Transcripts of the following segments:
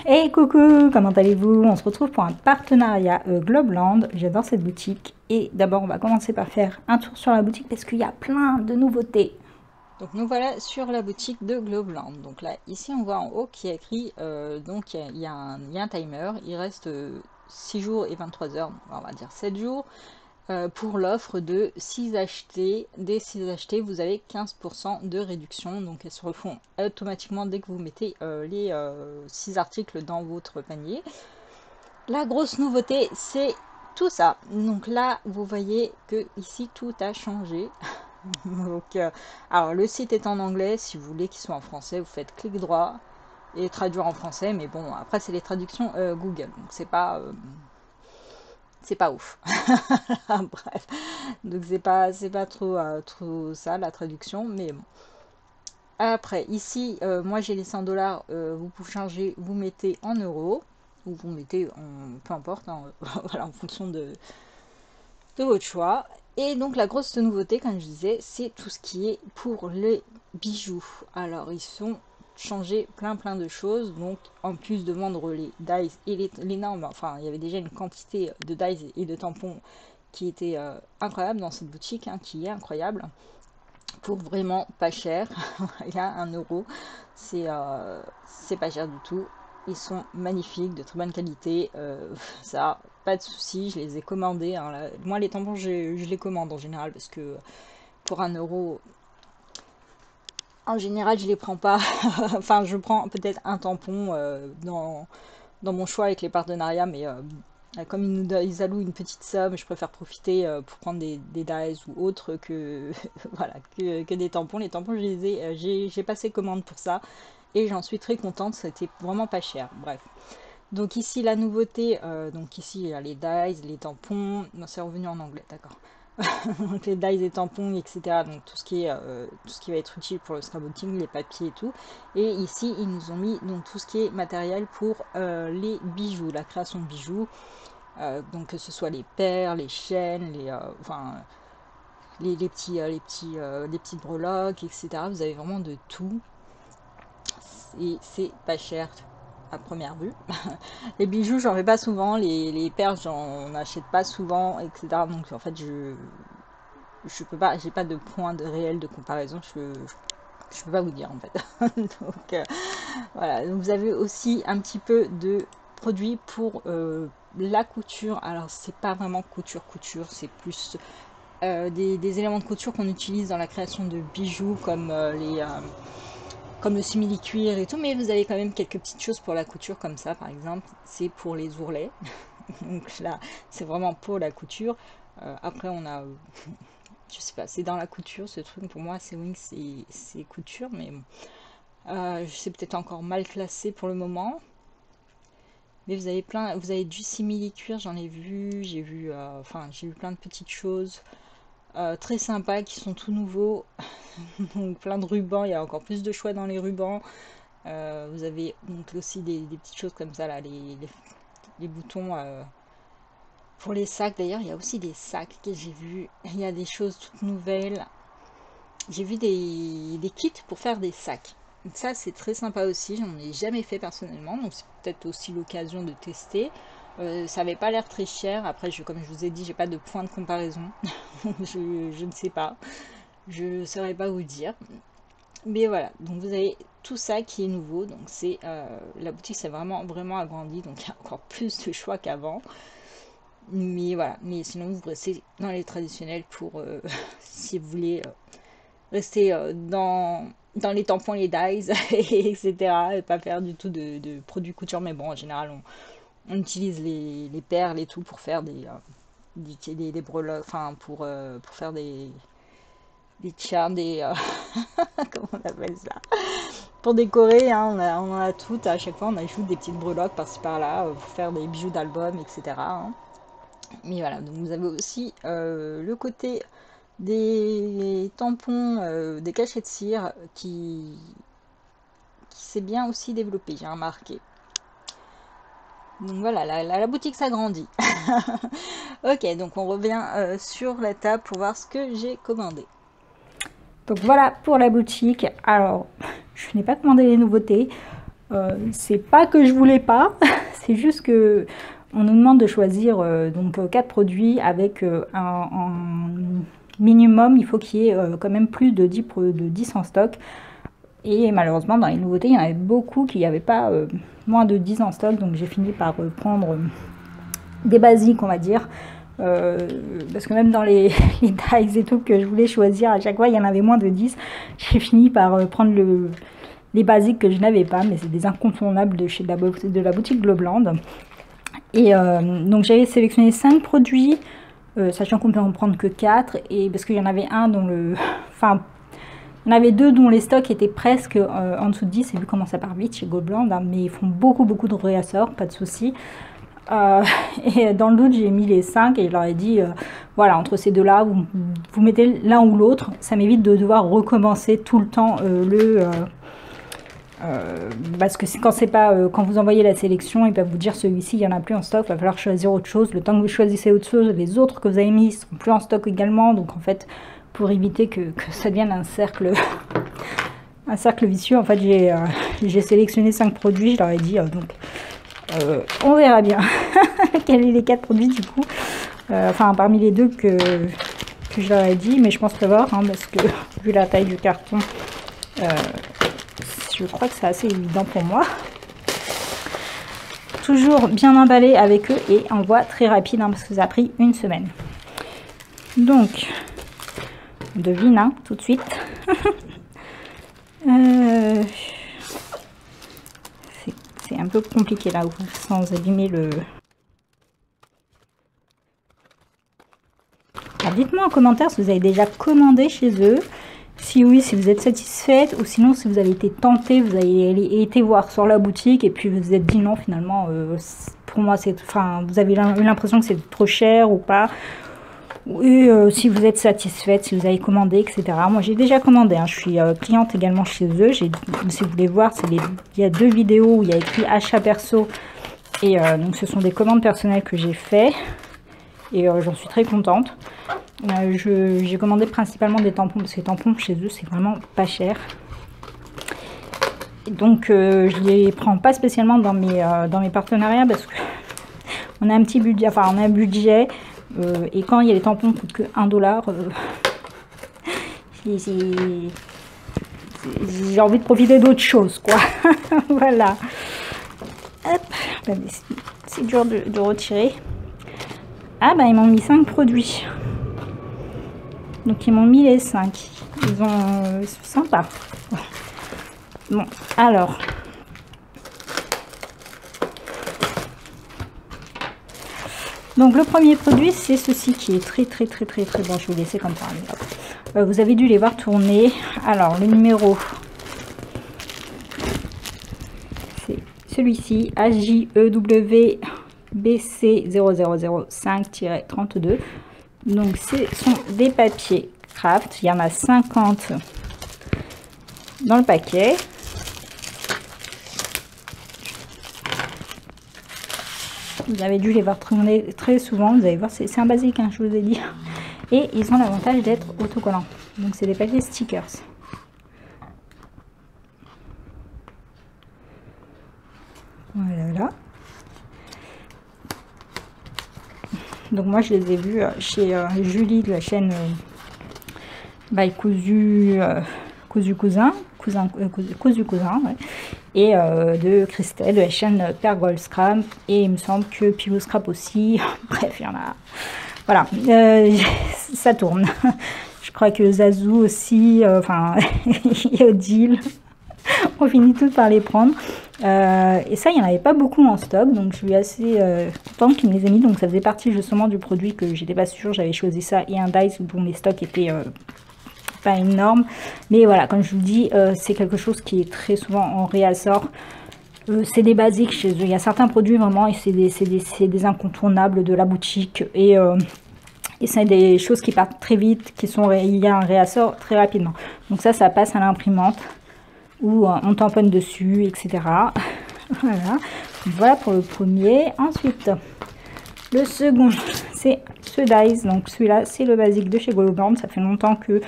Hey coucou, comment allez-vous? On se retrouve pour un partenariat Globeland. J'adore cette boutique. Et d'abord, on va commencer par faire un tour sur la boutique parce qu'il y a plein de nouveautés. Donc nous voilà sur la boutique de Globeland. Donc là, ici, on voit en haut qui est écrit, donc il y a un timer. Il reste 6 jours et 23 heures, on va dire 7 jours. Pour l'offre de 6 achetés. Dès 6 achetés, vous avez 15% de réduction. Donc elles se refont automatiquement dès que vous mettez les 6 articles dans votre panier. La grosse nouveauté, c'est tout ça. Donc là, vous voyez que ici, tout a changé. Donc, alors le site est en anglais. Si vous voulez qu'il soit en français, vous faites clic droit et traduire en français. Mais bon, après, c'est les traductions Google. Donc c'est pas ouf. Bref, donc c'est pas trop, trop ça la traduction, mais bon. Après, ici, moi j'ai les 100 $, vous pouvez changer, vous mettez en euros, ou vous mettez en, peu importe, hein, voilà, en fonction de votre choix. Et donc la grosse nouveauté, comme je disais, c'est tout ce qui est pour les bijoux. Alors ils sont changés plein de choses. Donc en plus de vendre les dies et les normes, enfin il y avait déjà une quantité de dies et de tampons qui était incroyable dans cette boutique, hein, qui est incroyable, pour vraiment pas cher. Il y a 1 €, c'est pas cher du tout. Ils sont magnifiques, de très bonne qualité, ça, pas de soucis, je les ai commandés, hein, là. Moi les tampons je les commande en général parce que pour 1 €, en général je les prends pas. Enfin je prends peut-être un tampon dans mon choix avec les partenariats, mais comme ils allouent une petite somme, je préfère profiter pour prendre des dies ou autres que, voilà, que des tampons. Les tampons, j'ai passé commande pour ça et j'en suis très contente, c'était vraiment pas cher. Bref. Donc ici la nouveauté, donc ici il y a les dies, les tampons, non, c'est revenu en anglais, d'accord. Donc les dies et tampons, etc. Donc tout ce qui va être utile pour le scrapbooking, les papiers et tout. Et ici ils nous ont mis donc tout ce qui est matériel pour les bijoux, la création de bijoux. Donc que ce soit les perles, les chaînes, enfin les petites breloques, etc. Vous avez vraiment de tout. Et c'est pas cher à première vue. Les bijoux, j'en fais pas souvent, les perles, j'en achète pas souvent, etc. Donc en fait, je peux pas, j'ai pas de point de réel de comparaison. Je peux pas vous dire en fait. Donc voilà. Donc, vous avez aussi un petit peu de produits pour la couture. Alors c'est pas vraiment couture, c'est plus des éléments de couture qu'on utilise dans la création de bijoux comme comme le simili-cuir et tout, mais vous avez quand même quelques petites choses pour la couture comme ça, par exemple, c'est pour les ourlets. Donc là, c'est vraiment pour la couture. Après, on a, je sais pas, c'est dans la couture ce truc. Pour moi, c'est Wings, c'est couture, mais bon. Je sais peut-être encore mal classé pour le moment. Mais vous avez du simili-cuir, j'en ai vu, enfin, j'ai vu plein de petites choses très sympas qui sont tout nouveaux. Donc plein de rubans, il y a encore plus de choix dans les rubans. Vous avez donc aussi des petites choses comme ça là, les boutons pour les sacs. D'ailleurs, il y a aussi des sacs que j'ai vu. Il y a des choses toutes nouvelles. J'ai vu des kits pour faire des sacs. Donc ça, c'est très sympa aussi. J'en ai jamais fait personnellement, donc c'est peut-être aussi l'occasion de tester. Ça avait pas l'air très cher. Après, comme je vous ai dit, j'ai pas de point de comparaison. Je ne sais pas. Je ne saurais pas vous dire. Mais voilà, donc vous avez tout ça qui est nouveau. Donc c'est la boutique s'est vraiment agrandie, donc il y a encore plus de choix qu'avant. Mais voilà, mais sinon vous restez dans les traditionnels pour si vous voulez rester dans les tampons, les dies, etc. Et pas faire du tout de produits couture. Mais bon, en général, on utilise les perles et tout pour faire des breloques, enfin pour faire des charms, comment on appelle ça, pour décorer, hein, on en a toutes. À chaque fois, on ajoute des petites breloques par-ci par-là pour faire des bijoux d'album, etc. Hein. Mais voilà, donc vous avez aussi le côté des tampons, des cachets de cire qui s'est bien aussi développé, j'ai remarqué. Donc voilà, la boutique s'agrandit. Ok, donc on revient sur la table pour voir ce que j'ai commandé. Donc voilà pour la boutique. Alors, je n'ai pas commandé les nouveautés. C'est pas que je voulais pas, c'est juste que on nous demande de choisir donc 4 produits avec un minimum, il faut qu'il y ait quand même plus de 10 en stock. Et malheureusement, dans les nouveautés, il y en avait beaucoup qui n'avaient pas moins de 10 en stock, donc j'ai fini par prendre des basiques, on va dire. Parce que même dans les dies et tout que je voulais choisir, à chaque fois, il y en avait moins de 10. J'ai fini par prendre les basiques que je n'avais pas, mais c'est des incontournables de la boutique Globland. Et donc j'avais sélectionné 5 produits, sachant qu'on peut en prendre que 4, et parce qu'il y en avait un dont enfin, il y en avait 2 dont les stocks étaient presque en dessous de 10, et vu comment ça part vite chez Globland, hein, mais ils font beaucoup de réassorts, pas de souci. Et dans le doute, j'ai mis les 5 et je leur ai dit, voilà, entre ces deux-là, vous mettez l'un ou l'autre, ça m'évite de devoir recommencer tout le temps parce que quand c'est pas quand vous envoyez la sélection, ils peuvent vous dire celui-ci il y en a plus en stock, il va falloir choisir autre chose. Le temps que vous choisissez autre chose, les autres que vous avez mis sont plus en stock également. Donc en fait, pour éviter que ça devienne un cercle vicieux, en fait j'ai sélectionné 5 produits. Je leur ai dit on verra bien quels sont les 4 produits du coup. Enfin parmi les 2 que je leur ai dit, mais je pense prévoir hein, parce que vu la taille du carton. Je crois que c'est assez évident pour moi. Toujours bien emballé avec eux et envoi très rapide hein, parce que ça a pris une semaine. Donc, on devine hein, tout de suite. C'est un peu compliqué là sans abîmer le... Alors dites-moi en commentaire si vous avez déjà commandé chez eux. Si oui, si vous êtes satisfaite, ou sinon si vous avez été tenté, vous avez été voir sur la boutique et puis vous vous êtes dit non finalement, pour moi c'est, enfin vous avez eu l'impression que c'est trop cher ou pas. Et si vous êtes satisfaite, si vous avez commandé, etc. Moi j'ai déjà commandé, hein. Je suis cliente également chez eux. Si vous voulez voir, il y a 2 vidéos où il y a écrit achat perso et donc ce sont des commandes personnelles que j'ai fait et j'en suis très contente. J'ai commandé principalement des tampons parce que les tampons chez eux c'est vraiment pas cher. Et donc je les prends pas spécialement dans mes partenariats parce que on a un petit budget, enfin on a un budget et quand il y a les tampons qui coûtent que 1 $, j'ai envie de profiter d'autre chose quoi. Voilà. Hop, c'est dur de retirer. Ah bah ils m'ont mis 5 produits. Donc ils m'ont mis les 5. Ils sont sympas. Bon, alors. Donc le premier produit, c'est ceci qui est très bon. Je vais vous laisser comme ça. Vous avez dû les voir tourner. Alors le numéro, c'est celui-ci, HJEW BC 0005-32. Donc ce sont des papiers craft, il y en a 50 dans le paquet. Vous avez dû les voir tourner très souvent, vous allez voir, c'est un basique, hein, je vous ai dit. Et ils ont l'avantage d'être autocollants. Donc c'est des papiers stickers. Voilà. Donc moi je les ai vus chez Julie de la chaîne by Cousu Cousin, ouais. Et de Christelle de la chaîne Père Gold Scrap, et il me semble que Pilou Scrap aussi. Bref, il y en a, voilà, ça tourne. Je crois que Zazou aussi, enfin et Odile, on finit toutes par les prendre. Et ça, il n'y en avait pas beaucoup en stock, donc je suis assez contente qu'il me les ait mis. Donc ça faisait partie justement du produit que j'étais pas sûre. J'avais choisi ça et un dice dont les stocks étaient pas énormes. Mais voilà, comme je vous dis, c'est quelque chose qui est très souvent en réassort. C'est des basiques chez eux. Il y a certains produits vraiment, et c'est des incontournables de la boutique. Et c'est des choses qui partent très vite, il y a un réassort très rapidement. Donc ça passe à l'imprimante, où on tamponne dessus, etc. Voilà pour le premier. Ensuite, le second, c'est ce dice. Donc celui-là, c'est le basique de chez Globland. Ça fait longtemps que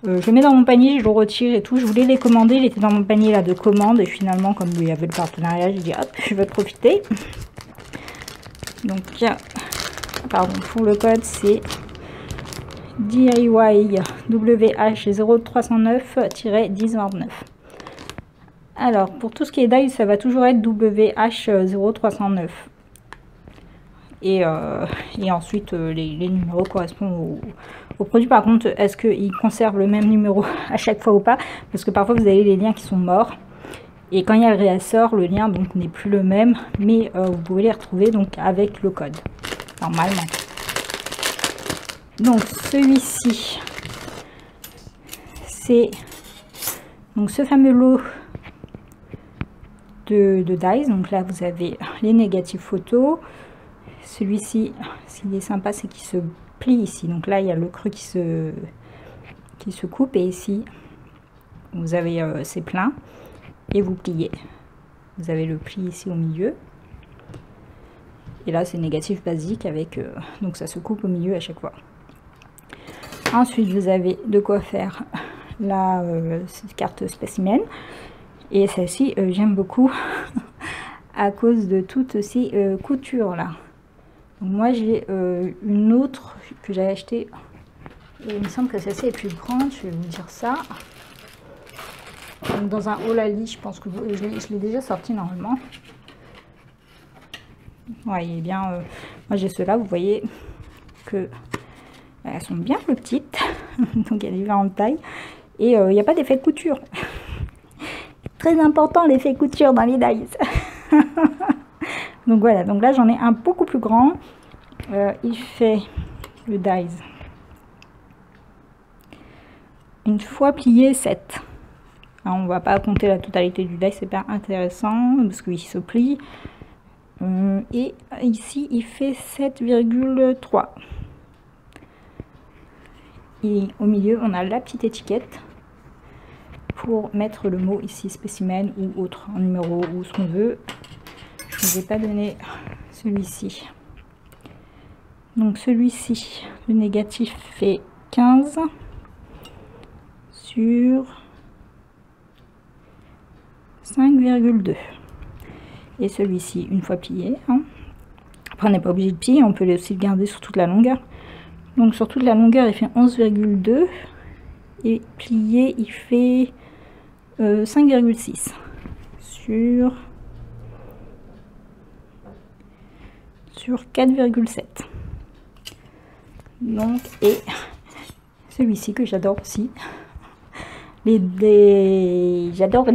je le mets dans mon panier, je le retire et tout. Je voulais les commander, il était dans mon panier là de commande. Et finalement, comme il y avait le partenariat, j'ai dit hop, je vais profiter. Donc, pardon, pour le code, c'est DIYWH0309-1029. Alors, pour tout ce qui est dies, ça va toujours être WH0309. Et ensuite, les numéros correspondent au produit. Par contre, est-ce qu'ils conservent le même numéro à chaque fois ou pas? Parce que parfois, vous avez les liens qui sont morts. Et quand il y a le réassort, le lien donc n'est plus le même. Mais vous pouvez les retrouver donc avec le code, normalement. Donc, celui-ci, c'est donc ce fameux lot de dies. Donc là, vous avez les négatifs photos. Celui-ci, ce qui est sympa, c'est qu'il se plie ici. Donc là, il y a le creux qui se coupe. Et ici, vous avez c'est plein. Et vous pliez. Vous avez le pli ici au milieu. Et là, c'est négatif basique avec... donc ça se coupe au milieu à chaque fois. Ensuite, vous avez de quoi faire la carte spécimen. Et celle-ci, j'aime beaucoup à cause de toutes ces coutures-là. Moi, j'ai une autre que j'ai achetée. Et il me semble que celle-ci est plus grande, je vais vous dire ça. Donc, dans un Olali, je pense que je l'ai déjà sorti normalement. Ouais, il est bien. Moi, j'ai ceux-là, vous voyez que elles sont bien plus petites. Donc, il y a différentes tailles. Et il n'y a pas d'effet de couture. Très important l'effet couture dans les dies. Donc voilà, donc là j'en ai un beaucoup plus grand. Il fait le dies une fois plié 7. Alors, on va pas compter la totalité du dies, c'est pas intéressant parce qu'il se plie. Et ici il fait 7,3. Et au milieu on a la petite étiquette pour mettre le mot ici spécimen ou autre, en numéro ou ce qu'on veut. Je ne vous ai pas donné celui-ci. Donc celui-ci, le négatif fait 15 sur 5,2. Et celui-ci, une fois plié. Hein. Après, on n'est pas obligé de plier, on peut aussi le garder sur toute la longueur. Donc sur toute la longueur, il fait 11,2. Et plié, il fait 5,6 sur 4,7. Donc, et celui-ci que j'adore aussi. J'adore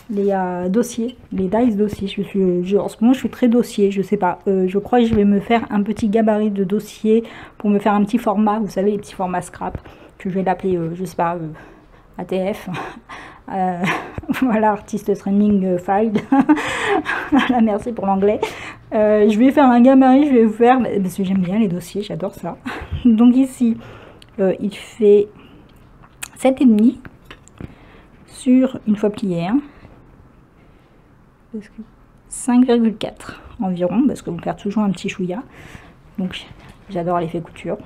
les dossiers, les dies dossiers. En ce moment, je suis très dossier. Je sais pas. Je crois que je vais me faire un petit gabarit de dossier pour me faire un petit format. Vous savez, les petits formats scrap. Que je vais l'appeler, je sais pas, ATF. Voilà, Artist Training File. Voilà, merci pour l'anglais. Je vais faire un gabarit, je vais vous faire, parce que j'aime bien les dossiers, j'adore ça. Donc ici, il fait 7,5 sur une fois plié. Hein, 5,4 environ, parce que vous perdez toujours un petit chouïa. Donc j'adore l'effet couture.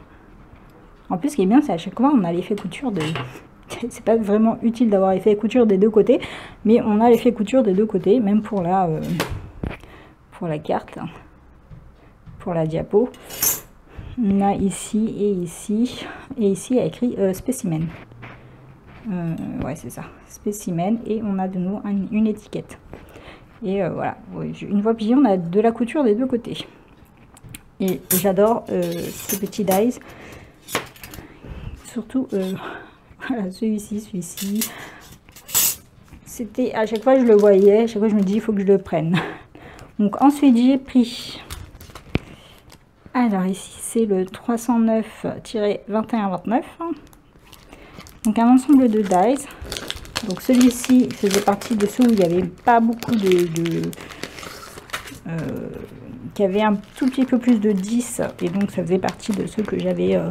En plus, ce qui est bien, c'est à chaque fois, on a l'effet couture de... C'est pas vraiment utile d'avoir l'effet couture des deux côtés, mais on a l'effet couture des deux côtés, même pour la carte, pour la diapo. On a ici, et ici il y a écrit spécimen. Ouais, c'est ça, spécimen, et on a de nouveau une étiquette. Et voilà, une fois plié, on a de la couture des deux côtés. Et j'adore ce petit dies. Surtout, voilà, celui-ci. C'était, à chaque fois je le voyais, à chaque fois je me dis, il faut que je le prenne. Donc ensuite j'ai pris, alors ici c'est le 309-2129. Donc un ensemble de dies. Donc celui-ci faisait partie de ceux où il n'y avait pas beaucoup qui avait un tout petit peu plus de 10. Et donc ça faisait partie de ceux que j'avais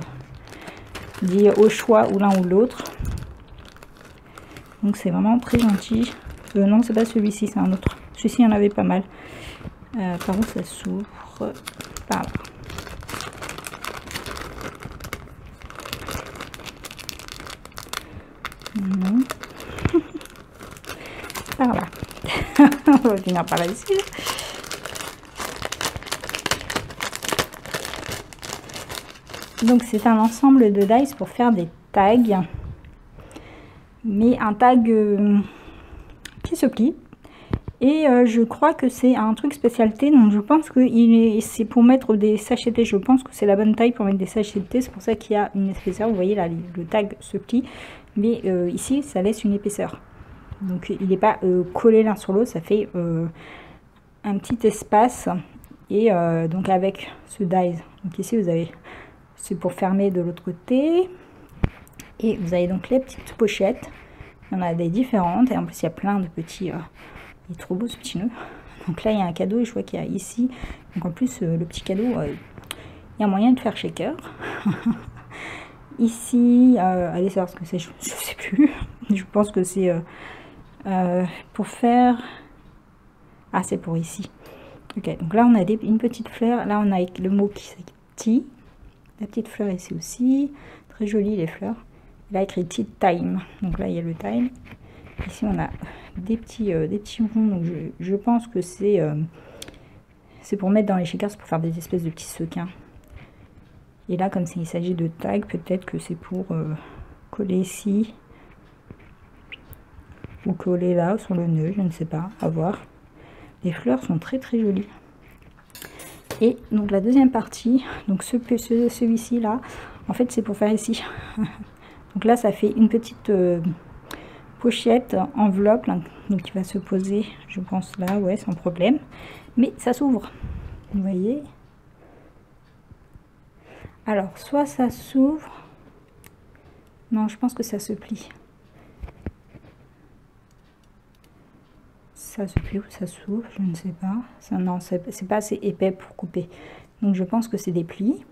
dit au choix ou l'un ou l'autre. Donc c'est vraiment très gentil. Non, c'est pas celui-ci, c'est un autre. Celui-ci, il y en avait pas mal. Par où ça s'ouvre? Par là. Non. Par là. On va finir par là ici. Donc c'est un ensemble de dice pour faire des tags. Mais un tag qui se plie. Et je crois que c'est un truc spécialité, donc je pense que c'est pour mettre des sachets de thé. Je pense que c'est la bonne taille pour mettre des sachets de thé. C'est pour ça qu'il y a une épaisseur. Vous voyez là, le tag se plie. Mais ici, ça laisse une épaisseur. Donc il n'est pas collé l'un sur l'autre. Ça fait un petit espace. Et donc avec ce dies. Donc ici, vous avez... C'est pour fermer de l'autre côté. Et vous avez donc les petites pochettes. Il y en a des différentes. Et en plus, il y a plein de petits... il est trop beau ce petit nœud. Donc là, il y a un cadeau. Et je vois qu'il y a ici. Donc en plus, le petit cadeau, il y a moyen de faire shaker. Ici, allez savoir ce que c'est. Je ne sais plus. Je pense que c'est pour faire... Ah, c'est pour ici. Ok, donc là, on a une petite fleur. Là, on a le mot qui c'est tea. La petite fleur ici aussi. Très jolie les fleurs. Là, écrit tea time. Donc là, il y a le time. Ici, on a des petits ronds. Donc je pense que c'est pour mettre dans les shakers, pour faire des espèces de petits sequins. Et là, comme il s'agit de tags, peut-être que c'est pour coller ici. Ou coller là, sur le nœud. Je ne sais pas. À voir. Les fleurs sont très très jolies. Et donc la deuxième partie, donc celui-ci là, en fait c'est pour faire ici. Donc là ça fait une petite pochette, enveloppe, là, donc qui va se poser, je pense là, ouais, sans problème. Mais ça s'ouvre, vous voyez. Alors soit ça s'ouvre, non je pense que ça se plie. Ça se plie ou ça s'ouvre, je ne sais pas. Ça, non, c'est pas assez épais pour couper. Donc je pense que c'est des plis.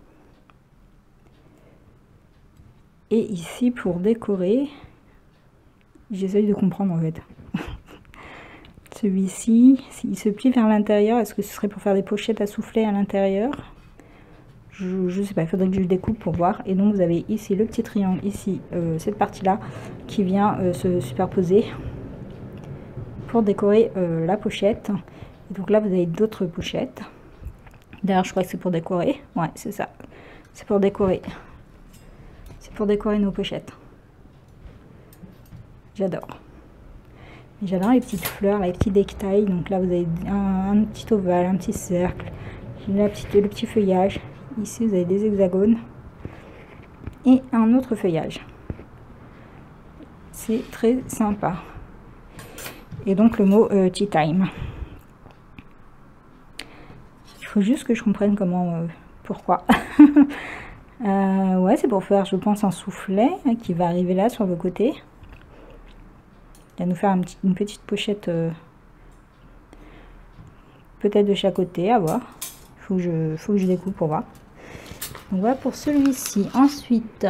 Et ici, pour décorer, j'essaye de comprendre en fait. Celui-ci, s'il se plie vers l'intérieur, est-ce que ce serait pour faire des pochettes à souffler à l'intérieur? Je sais pas, il faudrait que je le découpe pour voir. Et donc vous avez ici le petit triangle, ici, cette partie-là, qui vient se superposer pour décorer la pochette. Et donc là vous avez d'autres pochettes. D'ailleurs je crois que c'est pour décorer. Ouais, c'est ça. C'est pour décorer. C'est pour décorer nos pochettes. J'adore. J'adore les petites fleurs, les petits détails. Donc là vous avez un petit ovale, un petit cercle, le petit feuillage. Ici vous avez des hexagones et un autre feuillage. C'est très sympa. Et donc le mot tea time. Il faut juste que je comprenne comment, pourquoi. Ouais, c'est pour faire, je pense, un soufflet hein, qui va arriver là sur le côté. Il va nous faire une petite pochette, peut-être de chaque côté, à voir. Faut que je découpe pour voir. Donc voilà pour celui-ci. Ensuite,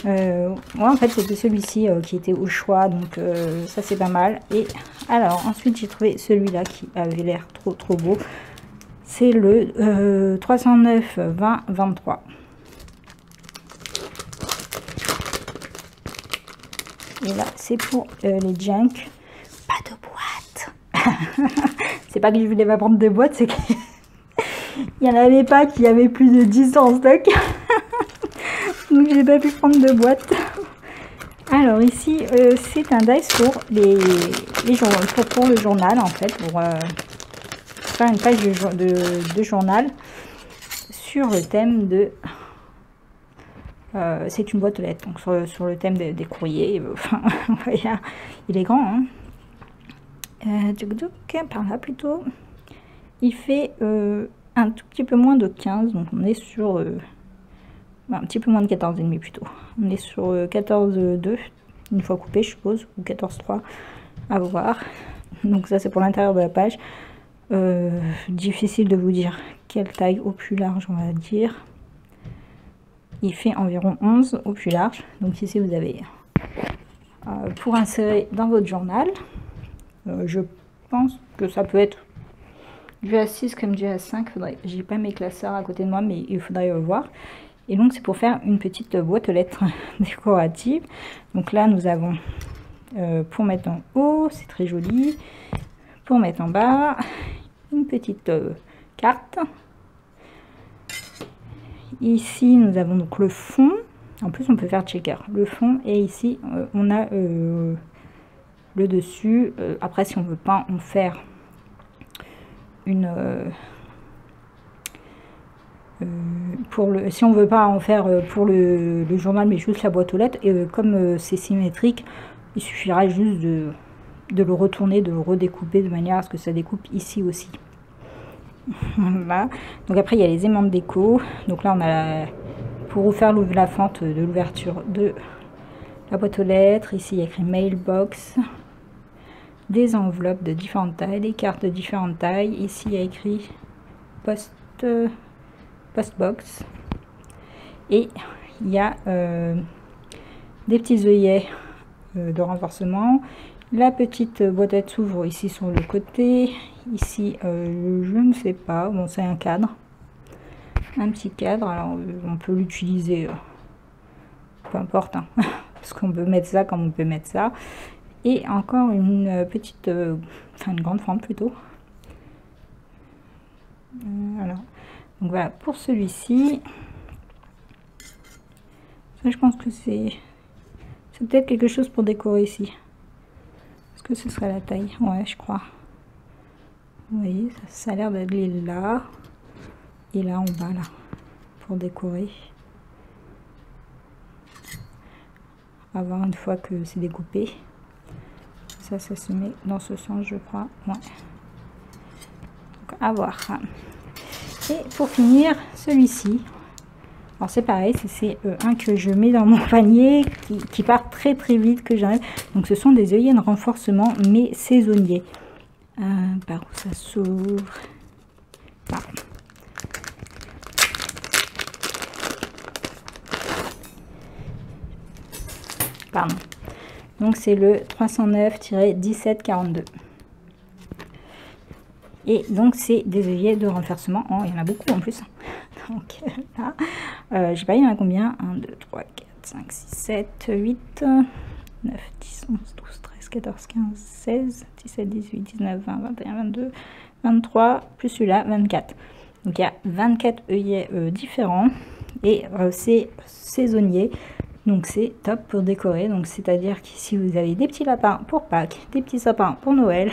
ouais, en fait c'était celui-ci qui était au choix, donc ça c'est pas mal. Et alors ensuite j'ai trouvé celui-là qui avait l'air trop beau. C'est le 309 20 23. Et là c'est pour les junk. Pas de boîte. C'est pas que je voulais pas prendre de boîte, c'est qu'il n'y en avait pas, qu'il y avait plus de 10 en stock. Donc j'ai pas pu prendre de boîte. Alors ici c'est un dice pour les journaux, pour le journal en fait, pour faire une page de journal sur le thème de c'est une boîte aux lettres, donc sur le thème des courriers. Enfin il est grand hein. Par là plutôt. Il fait un tout petit peu moins de 15, donc on est sur un petit peu moins de 14,5 plutôt. On est sur 14,2 une fois coupé je suppose, ou 14,3 à voir. Donc ça c'est pour l'intérieur de la page. Difficile de vous dire quelle taille au plus large on va dire. Il fait environ 11 au plus large. Donc ici vous avez pour insérer dans votre journal. Je pense que ça peut être du A6 comme du A5. J'ai pas mes classeurs à côté de moi, mais il faudrait voir. Et donc c'est pour faire une petite boîte aux lettres décorative. Donc là nous avons pour mettre en haut, c'est très joli. Pour mettre en bas, une petite carte. Ici nous avons donc le fond. En plus on peut faire checker le fond, et ici on a le dessus. Après si on veut pas en faire une si on veut pas en faire pour le journal, mais juste la boîte aux lettres, et comme c'est symétrique, il suffira juste de le retourner, de le redécouper de manière à ce que ça découpe ici aussi. Voilà. Donc après il y a les aimants de déco. Donc là on a pour faire la fente de l'ouverture de la boîte aux lettres. Ici il y a écrit mailbox, des enveloppes de différentes tailles, des cartes de différentes tailles. Ici il y a écrit postbox, et il y a des petits œillets de renforcement. La petite boîte à lettres s'ouvre ici sur le côté. Ici je ne sais pas, bon c'est un cadre, un petit cadre. Alors on peut l'utiliser peu importe, hein, parce qu'on peut mettre ça comme on peut mettre ça. Et encore une petite enfin une grande fente plutôt. Voilà. Donc voilà pour celui-ci. Ça, je pense que c'est peut-être quelque chose pour décorer ici. Est-ce que ce serait la taille? Ouais, je crois. Vous voyez, ça a l'air d'aller là. Et là en bas, là. Pour décorer. À voir une fois que c'est découpé. Ça se met dans ce sens, je crois. Ouais. Donc, à voir. Et pour finir, celui-ci. Alors c'est pareil, c'est un que je mets dans mon panier, qui part très vite, que j'enlève. Donc ce sont des œillets de renforcement, mais saisonniers. Par où ça s'ouvre? Pardon. Donc c'est le 309-1742. Et donc c'est des œillets de renforcement. Oh, il y en a beaucoup en plus. Donc là, je sais pas, il y en a combien? 1, 2, 3, 4, 5, 6, 7, 8, 9, 10, 11, 12, 13, 14, 15, 16, 17, 18, 19, 20, 21, 22, 23, plus celui-là, 24. Donc il y a 24 œillets différents, et c'est saisonnier. Donc c'est top pour décorer. Donc c'est-à-dire qu'ici vous avez des petits lapins pour Pâques, des petits sapins pour Noël,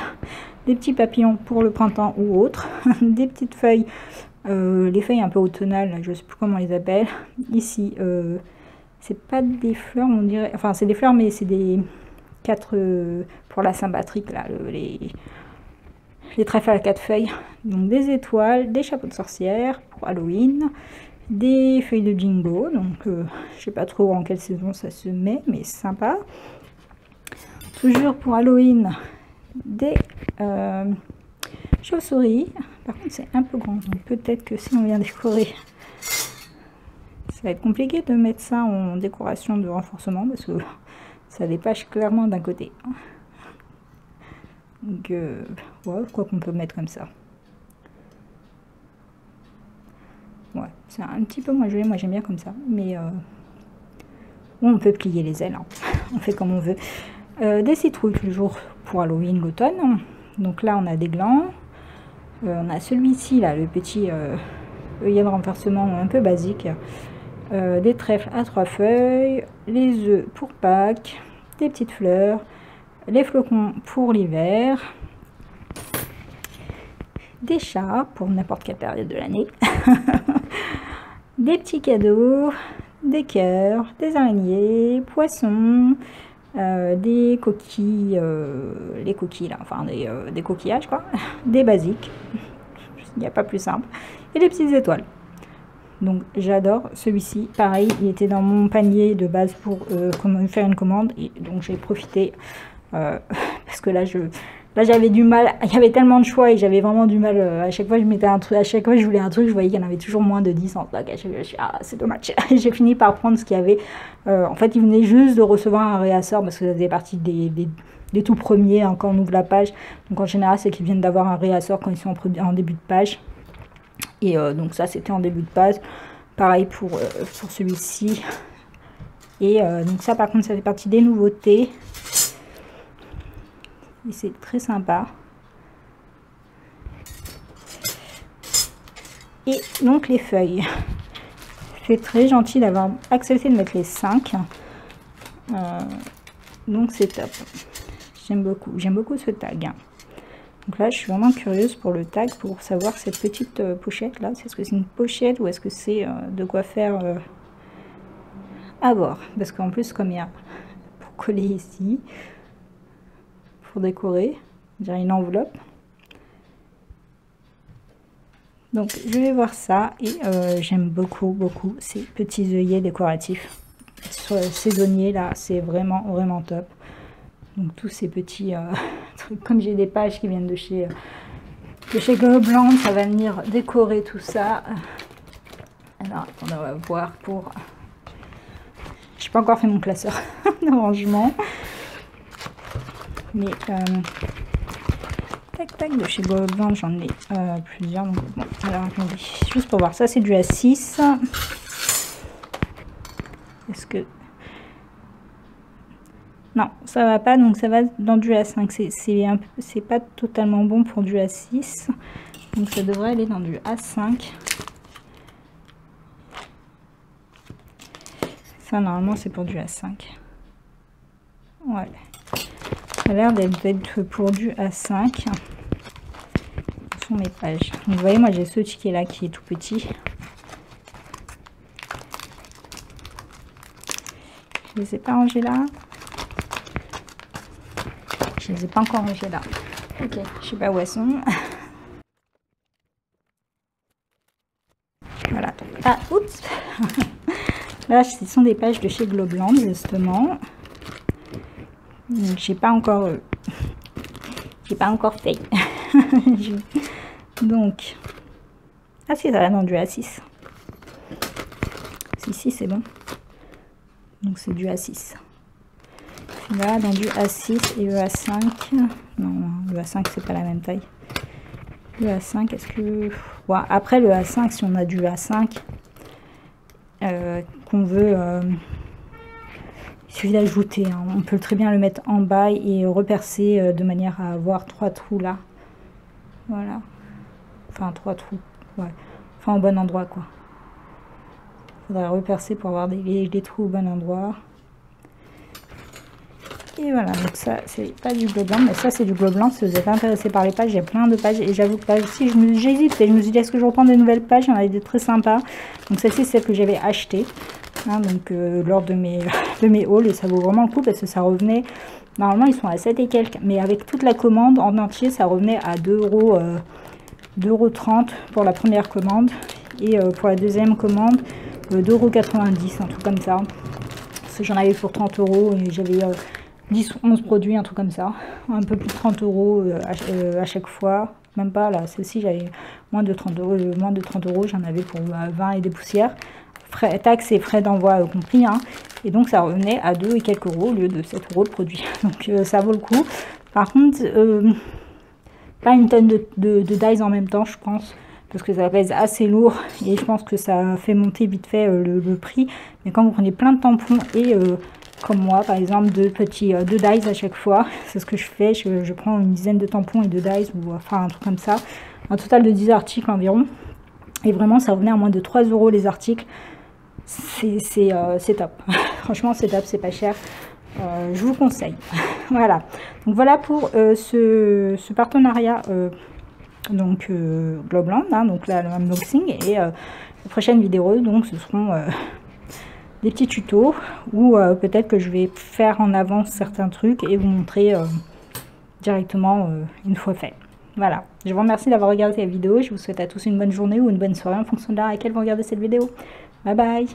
des petits papillons pour le printemps ou autre, des petites feuilles, les feuilles un peu automnales, je sais plus comment on les appelle. Ici, c'est pas des fleurs, on dirait, enfin c'est des fleurs, mais c'est des 4 pour la Saint-Patrick, là, les trèfles à 4 feuilles. Donc des étoiles, des chapeaux de sorcière pour Halloween, des feuilles de Jingo. Donc je sais pas trop en quelle saison ça se met, mais c'est sympa. Toujours pour Halloween, des chauves-souris. Par contre c'est un peu grand, donc peut-être que si on vient décorer, ça va être compliqué de mettre ça en décoration de renforcement, parce que ça dépasse clairement d'un côté. Donc ouais, quoi qu'on peut mettre comme ça. Ouais, c'est un petit peu moins joli, moi j'aime bien comme ça, mais on peut plier les ailes, hein. On fait comme on veut. Des citrouilles toujours pour Halloween, l'automne. Donc là on a des glands, on a celui-ci là, le petit œillet de renforcement un peu basique, des trèfles à 3 feuilles, les œufs pour Pâques, des petites fleurs, les flocons pour l'hiver, des chats pour n'importe quelle période de l'année, des petits cadeaux, des cœurs, des araignées, poissons, des coquilles, les coquilles là, enfin des coquillages quoi, des basiques, il n'y a pas plus simple, et des petites étoiles. Donc j'adore celui-ci, pareil, il était dans mon panier de base pour faire une commande, et donc j'ai profité parce que là j'avais du mal, il y avait tellement de choix et j'avais vraiment du mal, à chaque fois je mettais un truc, à chaque fois je voulais un truc, je voyais qu'il y en avait toujours moins de 10 en stock. Ah, c'est dommage. J'ai fini par prendre ce qu'il y avait. En fait, ils venaient juste de recevoir un réassort parce que ça faisait partie des tout premiers, hein, quand on ouvre la page. Donc en général, c'est qu'ils viennent d'avoir un réassort quand ils sont en début de page. Et donc ça, c'était en début de page. Pareil pour celui-ci. Et donc ça par contre ça fait partie des nouveautés. Et c'est très sympa. Et donc les feuilles. C'est très gentil d'avoir accepté de mettre les 5. Donc c'est top. J'aime beaucoup ce tag. Donc là je suis vraiment curieuse pour le tag, pour savoir cette petite pochette là. Est-ce que c'est une pochette ou est-ce que c'est de quoi faire à voir. Parce qu'en plus comme il y a pour coller ici, pour décorer, on dirait une enveloppe. Donc je vais voir ça et j'aime beaucoup ces petits œillets décoratifs saisonniers là, c'est vraiment top. Donc tous ces petits trucs, comme j'ai des pages qui viennent de chez Globland, ça va venir décorer tout ça. Alors attendez, on va voir pour... J'ai pas encore fait mon classeur de rangement, mais tac, de chez Globland, j'en ai plusieurs. Donc, bon, alors attendez, juste pour voir, ça c'est du A6. Est-ce que... Non, ça va pas, donc ça va dans du A5. C'est pas totalement bon pour du A6, donc ça devrait aller dans du A5. Ça, normalement, c'est pour du A5. Ouais. Ça a l'air d'être pour du A5. Ce sont mes pages. Donc, vous voyez, moi, j'ai ce ticket là qui est tout petit. Je les ai pas rangés là. Je les ai pas encore rangés là. Ok, je sais pas où elles sont. Voilà. Ah, oups. Là, ce sont des pages de chez Globland, justement. J'ai pas encore fait. Donc, ah si, ça va dans du A6. Si, c'est bon. Donc c'est du A6. Là, dans du A6 et le A5. Non, le A5 c'est pas la même taille. Le A5, est-ce que... Bon, après le A5, si on a du A5 qu'on veut... il suffit d'ajouter. Hein. On peut très bien le mettre en bas et repercer de manière à avoir 3 trous là. Voilà. Enfin, 3 trous. Ouais. Enfin, au bon endroit, quoi. Il faudrait repercer pour avoir des trous au bon endroit. Et voilà, donc ça, c'est pas du Globland, mais ça, c'est du Globland. Si vous êtes intéressé par les pages, il y a plein de pages. Et j'avoue que là aussi, j'hésite. Et je me suis dit, est-ce que je reprends des nouvelles pages? Il y en avait des très sympas. Donc, celle-ci, c'est celle que j'avais achetée. Hein, donc, lors de mes hauls. Et ça vaut vraiment le coup parce que ça revenait... Normalement, ils sont à 7 et quelques. Mais avec toute la commande en entier, ça revenait à 2,30 € pour la première commande. Et pour la deuxième commande, 2,90 €, un truc comme ça. Parce que j'en avais pour 30 € et j'avais 10 ou 11 produits, un truc comme ça. Un peu plus de 30 € à chaque fois. Même pas là, celle-ci j'avais moins de 30 €. Moins de 30 €, j'en avais pour 20 et des poussières. Frais, taxes et frais d'envoi compris. Hein. Et donc ça revenait à 2 et quelques euros au lieu de 7 € le produit. Donc ça vaut le coup. Par contre, pas une tonne de dies en même temps, je pense. Parce que ça pèse assez lourd et je pense que ça fait monter vite fait le prix. Mais quand vous prenez plein de tampons et comme moi par exemple deux dies à chaque fois, c'est ce que je fais, je prends une dizaine de tampons et 2 dies ou enfin un truc comme ça, un total de 10 articles environ. Et vraiment ça revenait à moins de 3 € les articles. C'est top. Franchement c'est top, c'est pas cher. Je vous conseille. Voilà. Donc voilà pour ce partenariat donc Globland, hein, donc là l'unboxing et la prochaine vidéo donc ce seront des petits tutos ou peut-être que je vais faire en avance certains trucs et vous montrer directement une fois fait. Voilà, je vous remercie d'avoir regardé la vidéo, je vous souhaite à tous une bonne journée ou une bonne soirée en fonction de l'heure à laquelle vous regardez cette vidéo. Bye bye.